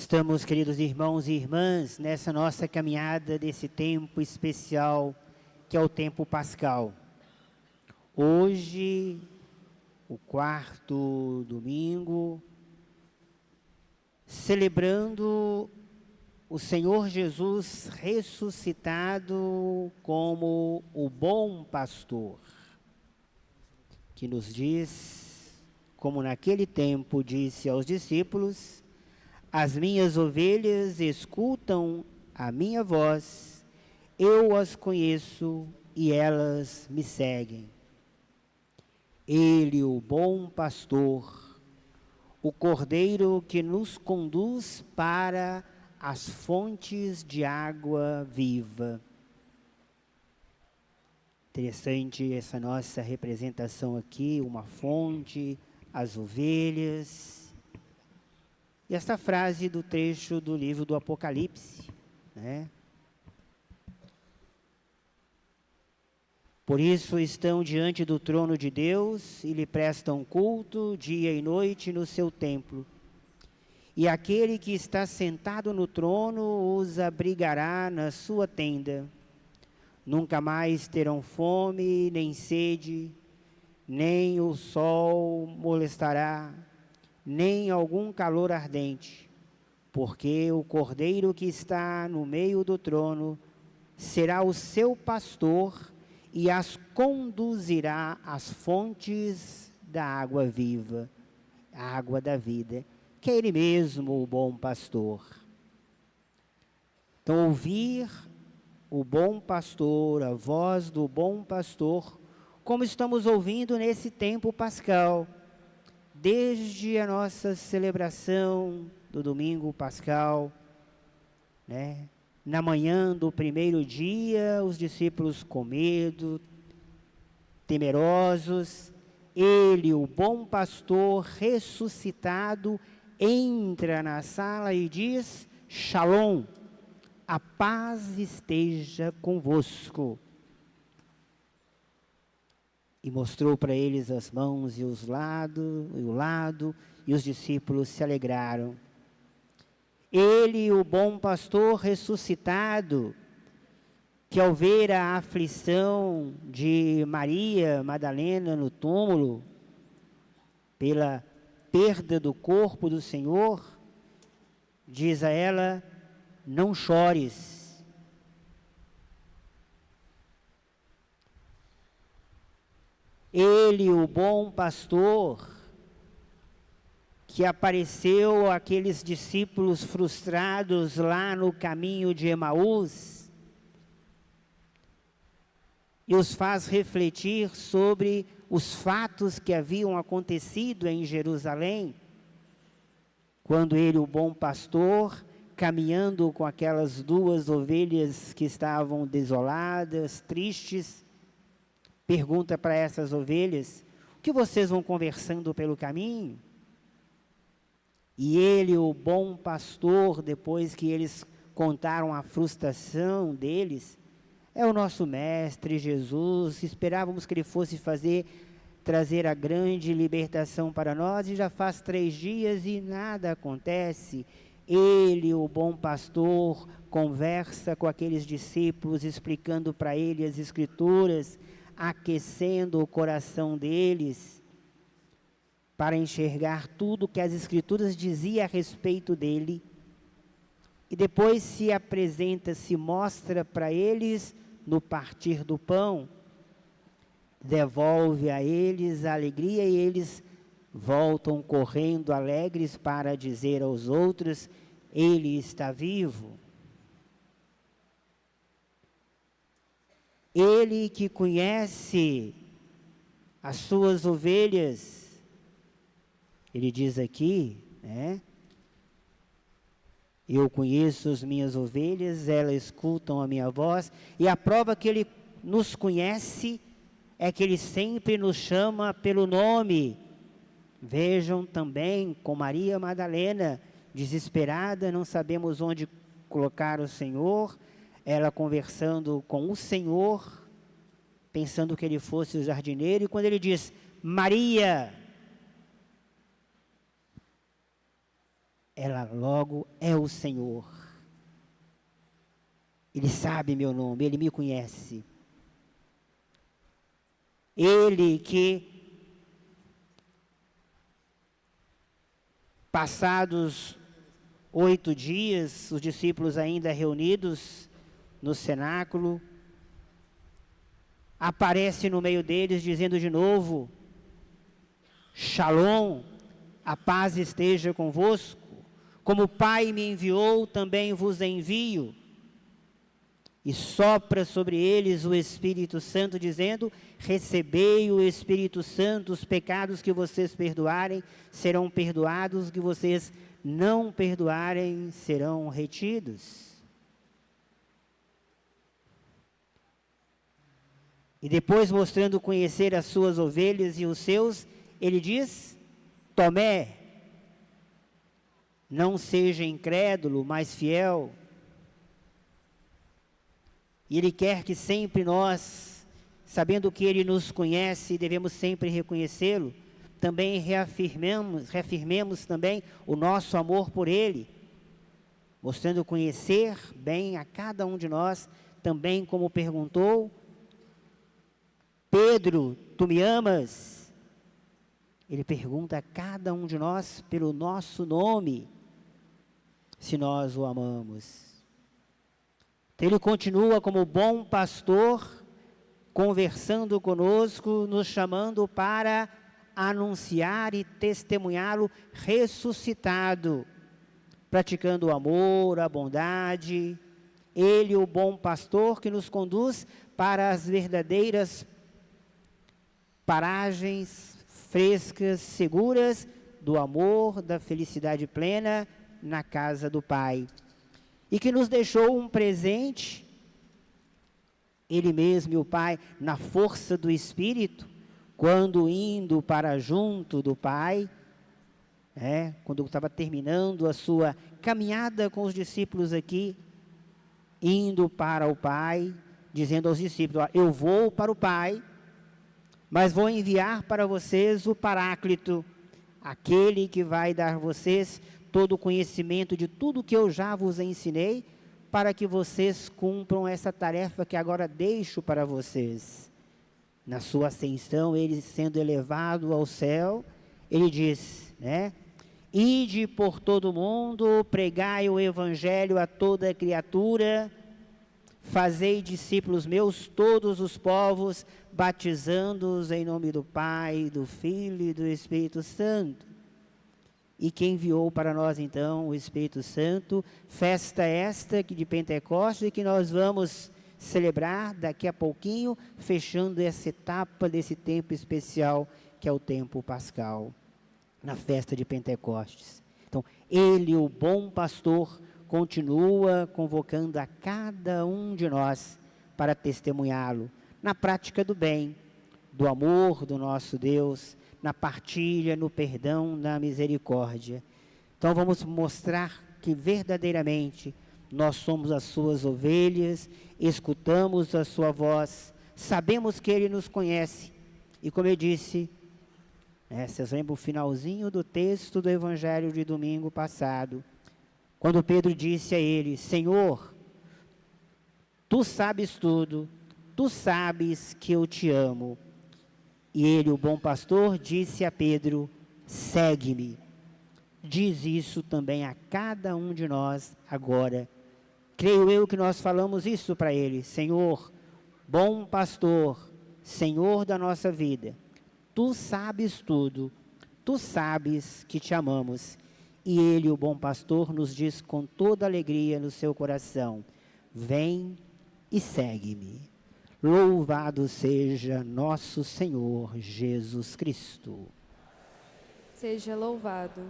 Estamos, queridos irmãos e irmãs, nessa nossa caminhada desse tempo especial, que é o tempo pascal. Hoje, o quarto domingo, celebrando o Senhor Jesus ressuscitado como o bom pastor, que nos diz, como naquele tempo disse aos discípulos: as minhas ovelhas escutam a minha voz, eu as conheço e elas me seguem. Ele, o bom pastor, o cordeiro que nos conduz para as fontes de água viva. Interessante essa nossa representação aqui, uma fonte, as ovelhas. E esta frase do trecho do livro do Apocalipse, né? Por isso estão diante do trono de Deus e lhe prestam culto dia e noite no seu templo. E aquele que está sentado no trono os abrigará na sua tenda. Nunca mais terão fome nem sede, nem o sol molestará, nem algum calor ardente, porque o Cordeiro que está no meio do trono será o seu pastor e as conduzirá às fontes da água viva, a água da vida, que é Ele mesmo, o bom pastor. Então, ouvir o bom pastor, a voz do bom pastor, como estamos ouvindo nesse tempo pascal, desde a nossa celebração do domingo pascal, né? Na manhã do primeiro dia, os discípulos com medo, temerosos, ele, o bom pastor ressuscitado, entra na sala e diz: Shalom, a paz esteja convosco. E mostrou para eles as mãos e o lado, e os discípulos se alegraram. Ele, o bom pastor ressuscitado, que ao ver a aflição de Maria Madalena no túmulo, pela perda do corpo do Senhor, diz a ela: não chores. Ele, o bom pastor, que apareceu àqueles discípulos frustrados lá no caminho de Emaús, e os faz refletir sobre os fatos que haviam acontecido em Jerusalém, quando ele, o bom pastor, caminhando com aquelas duas ovelhas que estavam desoladas, tristes, pergunta para essas ovelhas: o que vocês vão conversando pelo caminho? E ele, o bom pastor, depois que eles contaram a frustração deles: é o nosso mestre Jesus, esperávamos que ele fosse trazer a grande libertação para nós, e já faz 3 dias e nada acontece. Ele, o bom pastor, conversa com aqueles discípulos, explicando para eles as Escrituras, aquecendo o coração deles, para enxergar tudo que as Escrituras diziam a respeito dele. E depois se apresenta, se mostra para eles no partir do pão, devolve a eles a alegria, e eles voltam correndo alegres para dizer aos outros: ele está vivo. Ele que conhece as suas ovelhas, ele diz aqui, né? Eu conheço as minhas ovelhas, elas escutam a minha voz, e a prova que ele nos conhece é que ele sempre nos chama pelo nome. Vejam também com Maria Madalena, desesperada, não sabemos onde colocar o Senhor, ela conversando com o Senhor, pensando que ele fosse o jardineiro, e quando ele diz: Maria, ela logo é o Senhor. Ele sabe meu nome, Ele me conhece. Ele que, passados 8 dias, os discípulos ainda reunidos no cenáculo, aparece no meio deles dizendo de novo: Shalom, a paz esteja convosco. Como o Pai me enviou, também vos envio. E sopra sobre eles o Espírito Santo, dizendo: recebei o Espírito Santo, os pecados que vocês perdoarem serão perdoados, os que vocês não perdoarem serão retidos. E depois, mostrando conhecer as suas ovelhas e os seus, ele diz: Tomé, não seja incrédulo, mas fiel. E Ele quer que sempre nós, sabendo que Ele nos conhece, devemos sempre reconhecê-lo, também reafirmemos também o nosso amor por Ele, mostrando conhecer bem a cada um de nós, também como perguntou Pedro: tu me amas? Ele pergunta a cada um de nós pelo nosso nome, se nós o amamos. Então, Ele continua como bom pastor, conversando conosco, nos chamando para anunciar e testemunhá-lo ressuscitado, praticando o amor, a bondade. Ele, o bom pastor, que nos conduz para as verdadeiras paragens frescas, seguras, do amor, da felicidade plena na casa do Pai. E que nos deixou um presente, Ele mesmo e o Pai, na força do Espírito, quando indo para junto do Pai, quando estava terminando a sua caminhada com os discípulos aqui, indo para o Pai, dizendo aos discípulos: eu vou para o Pai, mas vou enviar para vocês o Paráclito, aquele que vai dar a vocês todo o conhecimento de tudo que eu já vos ensinei, para que vocês cumpram essa tarefa que agora deixo para vocês. Na sua ascensão, Ele sendo elevado ao céu, Ele diz, ide por todo o mundo, pregai o Evangelho a toda criatura, fazei discípulos meus todos os povos, batizando-os em nome do Pai, do Filho e do Espírito Santo. E que enviou para nós então o Espírito Santo, festa esta de Pentecostes, que nós vamos celebrar daqui a pouquinho, fechando essa etapa desse tempo especial que é o tempo pascal, na festa de Pentecostes. Então, Ele, o bom pastor, continua convocando a cada um de nós para testemunhá-lo, na prática do bem, do amor do nosso Deus, na partilha, no perdão, na misericórdia. Então vamos mostrar que verdadeiramente nós somos as suas ovelhas, escutamos a sua voz, sabemos que Ele nos conhece. E como eu disse, vocês lembram o finalzinho do texto do Evangelho de domingo passado, quando Pedro disse a Ele: Senhor, Tu sabes tudo, Tu sabes que eu te amo. E Ele, o bom pastor, disse a Pedro: segue-me. Diz isso também a cada um de nós agora. Creio eu que nós falamos isso para Ele: Senhor, bom pastor, Senhor da nossa vida, Tu sabes tudo, Tu sabes que te amamos. E Ele, o bom pastor, nos diz com toda alegria no seu coração: vem e segue-me. Louvado seja nosso Senhor Jesus Cristo. Seja louvado.